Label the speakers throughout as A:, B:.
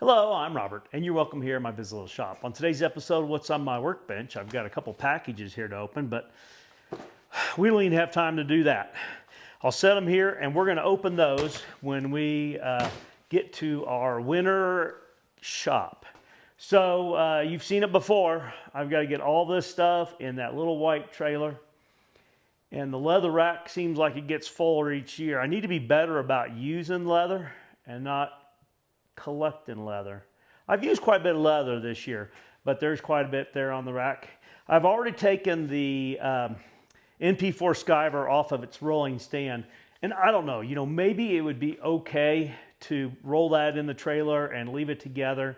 A: Hello, I'm Robert, and you're welcome here at my busy little shop. On today's episode, what's on my workbench? I've got a couple packages here to open, but we don't even have time to do that. I'll set them here, and we're going to open those when we get to our winter shop. So you've seen it before. I've got to get all this stuff in that little white trailer, and the leather rack seems like it gets fuller each year. I need to be better about using leather and not collecting leather. I've used quite a bit of leather this year, but there's quite a bit there on the rack. I've already taken the NP4 skyver off of its rolling stand, and I don't know, maybe it would be okay to roll that in the trailer and leave it together.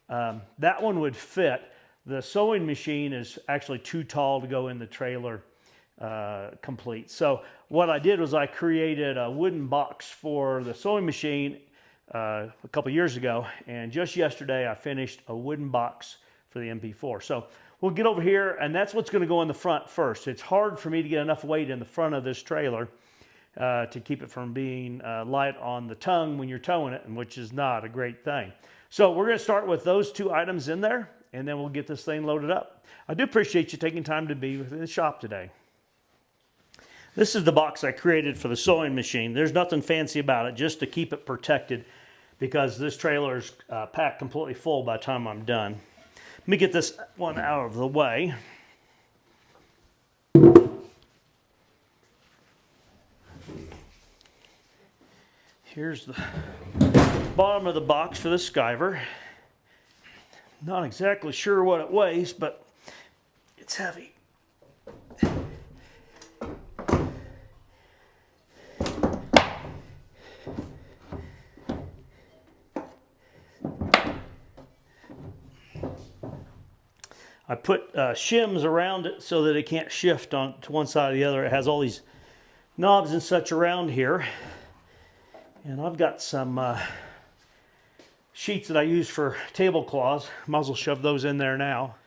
A: That one would fit. The sewing machine is actually too tall to go in the trailer complete. So what I did was I created a wooden box for the sewing machine a couple years ago, and just yesterday I finished a wooden box for the MP4. So we'll get over here, and that's what's going to go in the front first. It's hard for me to get enough weight in the front of this trailer to keep it from being light on the tongue when you're towing it, and which is not a great thing. So we're going to start with those two items in there, and then we'll get this thing loaded up. I do appreciate you taking time to be within the shop today. This is the box I created for the sewing machine. There's nothing fancy about it, just to keep it protected, because this trailer is packed completely full by the time I'm done. Let me get this one out of the way. Here's the bottom of the box for the skyver. Not exactly sure what it weighs, but it's heavy. I put shims around it so that it can't shift on to one side or the other. It has all these knobs and such around here. And I've got some sheets that I use for tablecloths. Might as well shove those in there now.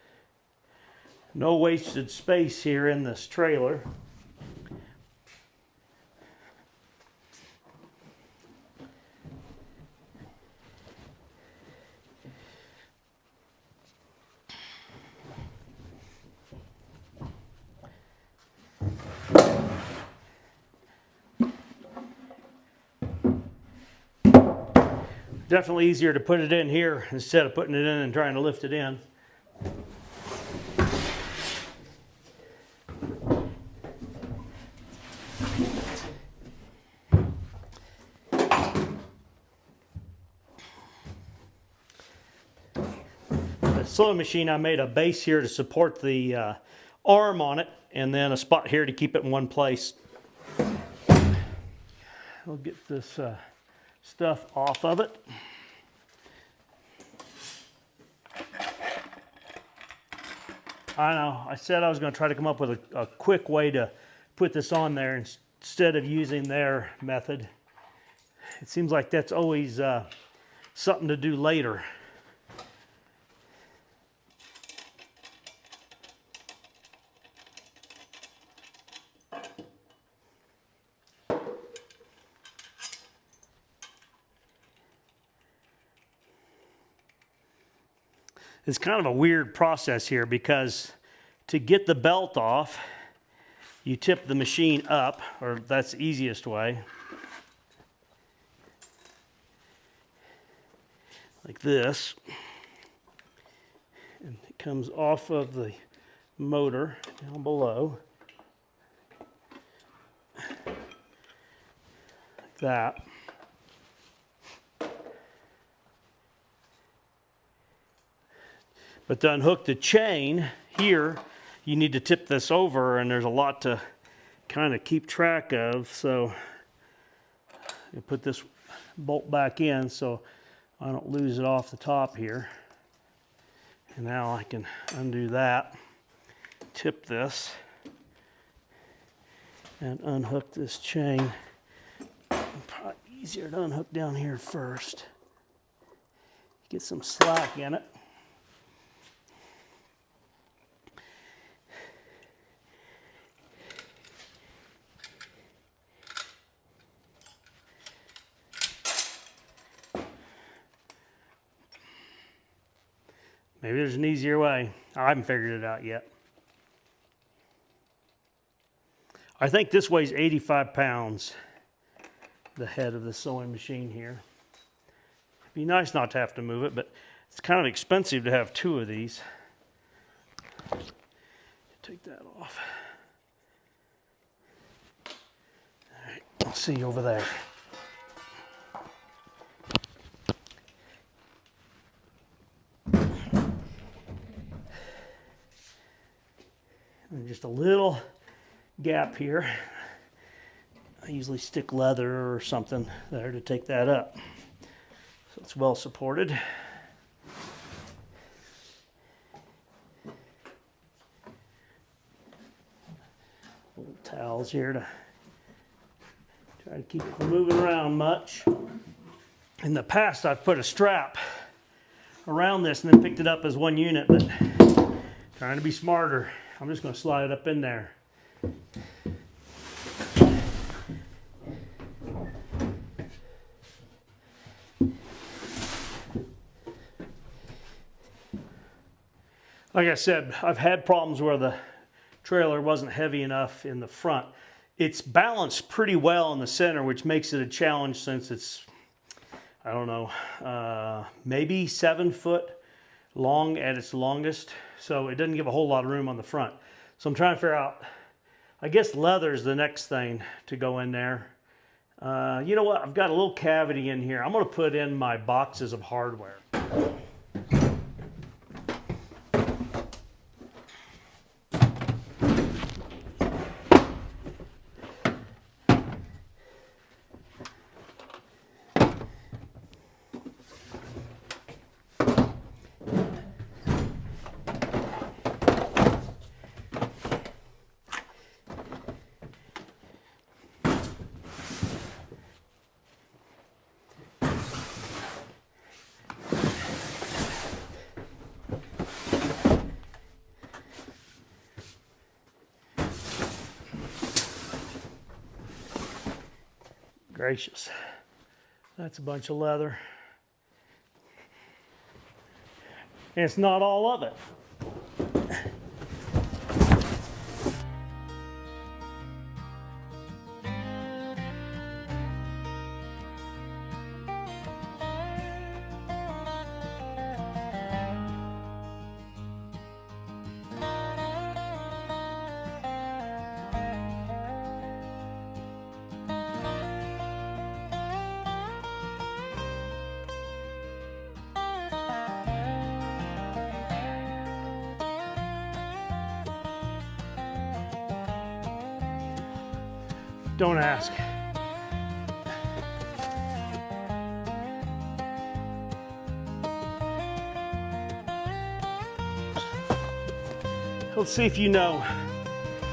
A: No wasted space here in this trailer. Definitely easier to put it in here instead of putting it in and trying to lift it in. The sewing machine, I made a base here to support the arm on it, and then a spot here to keep it in one place. I'll get this stuff off of it. I know, I said I was going to try to come up with a quick way to put this on there instead of using their method. It seems like that's always something to do later. It's kind of a weird process here, because to get the belt off, you tip the machine up, or that's the easiest way. Like this. And it comes off of the motor down below. Like that. But to unhook the chain here, you need to tip this over, and there's a lot to kind of keep track of. So you put this bolt back in so I don't lose it off the top here. And now I can undo that, tip this, and unhook this chain. Probably easier to unhook down here first. Get some slack in it. Maybe there's an easier way. I haven't figured it out yet. I think this weighs 85 pounds, the head of the sewing machine here. It'd be nice not to have to move it, but it's kind of expensive to have two of these. Take that off. All right, I'll see you over there. And just a little gap here. I usually stick leather or something there to take that up. So it's well supported. Little towels here to try to keep it from moving around much. In the past, I've put a strap around this and then picked it up as one unit, but trying to be smarter, I'm just going to slide it up in there. Like I said, I've had problems where the trailer wasn't heavy enough in the front. It's balanced pretty well in the center, which makes it a challenge since it's, I don't know, maybe 7 foot long at its longest. So it doesn't give a whole lot of room on the front. So I'm trying to figure out, I guess leather is the next thing to go in there. You know what? I've got a little cavity in here. I'm going to put in my boxes of hardware. Gracious, that's a bunch of leather. And it's not all of it. Don't ask. Let's see if you know,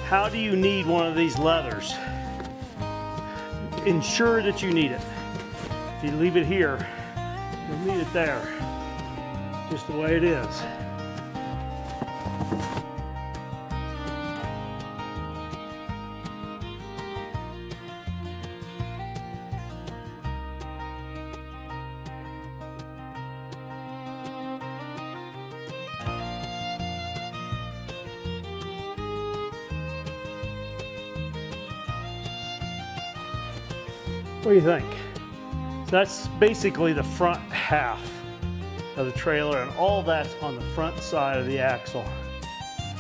A: how do you need one of these leathers? Ensure that you need it. If you leave it here, you'll need it there. Just the way it is. What do you think? So that's basically the front half of the trailer, and all that's on the front side of the axle.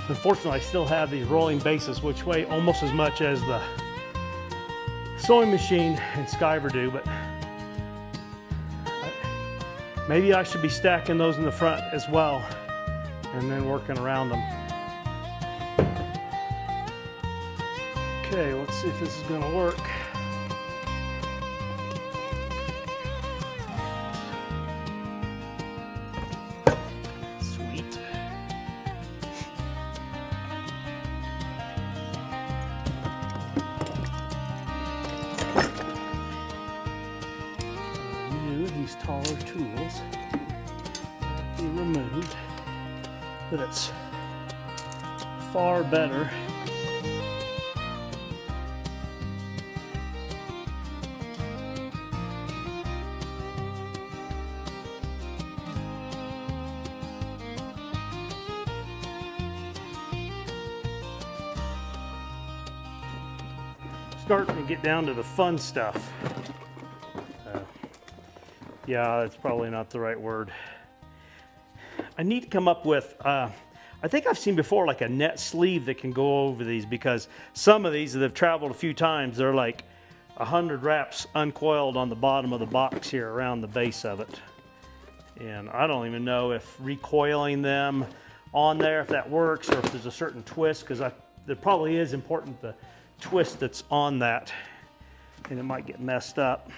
A: Unfortunately, I still have these rolling bases, which weigh almost as much as the sewing machine and skyver do, but maybe I should be stacking those in the front as well and then working around them. Okay, let's see if this is going to work. These taller tools be removed, but it's far better starting to get down to the fun stuff. Yeah, that's probably not the right word. I need to come up with, I think I've seen before like a net sleeve that can go over these, because some of these that have traveled a few times, they're like 100 wraps uncoiled on the bottom of the box here around the base of it. And I don't even know if recoiling them on there, if that works, or if there's a certain twist, because there probably is important, the twist that's on that, and it might get messed up.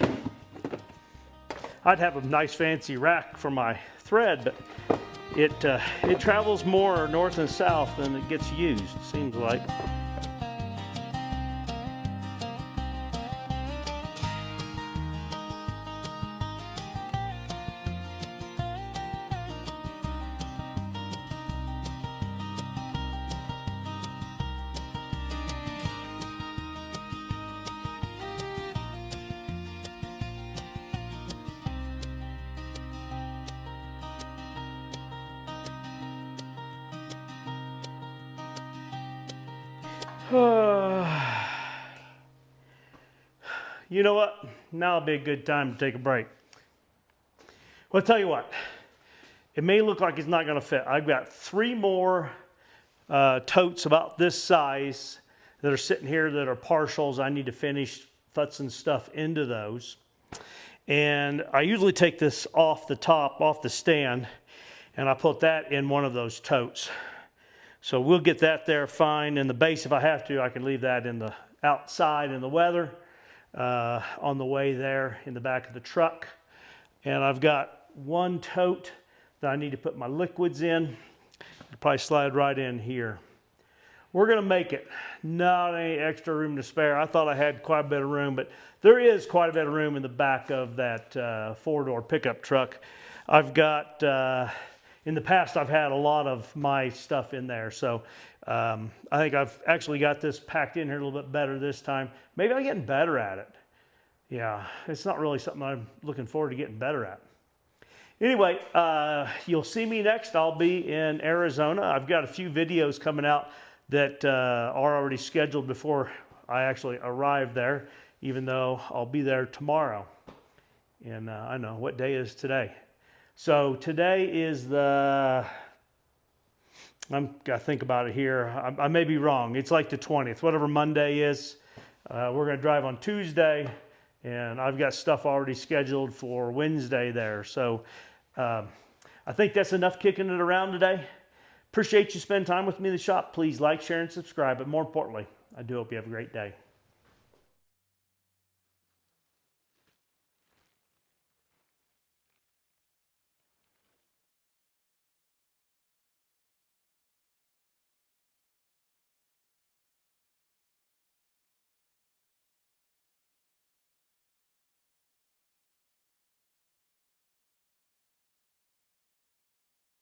A: I'd have a nice fancy rack for my thread, but it travels more north and south than it gets used, seems like. You know what? Now would be a good time to take a break. Well, I'll tell you what. It may look like it's not going to fit. I've got 3 more totes about this size that are sitting here that are partials. I need to finish futzing stuff into those. And I usually take this off the top, off the stand, and I put that in one of those totes. So we'll get that there fine. And the base, if I have to, I can leave that in the outside in the weather on the way there in the back of the truck. And I've got 1 tote that I need to put my liquids in. It'll probably slide right in here. We're going to make it. Not any extra room to spare. I thought I had quite a bit of room, but there is quite a bit of room in the back of that 4-door pickup truck. I've got... in the past, I've had a lot of my stuff in there, so I think I've actually got this packed in here a little bit better this time. Maybe I'm getting better at it. Yeah, it's not really something I'm looking forward to getting better at. Anyway, you'll see me next. I'll be in Arizona. I've got a few videos coming out that are already scheduled before I actually arrive there, even though I'll be there tomorrow. And I know, what day is today? So today is the, I've got to think about it here. I may be wrong. It's like the 20th, whatever Monday is. We're going to drive on Tuesday, and I've got stuff already scheduled for Wednesday there. So I think that's enough kicking it around today. Appreciate you spending time with me in the shop. Please like, share, and subscribe. But more importantly, I do hope you have a great day.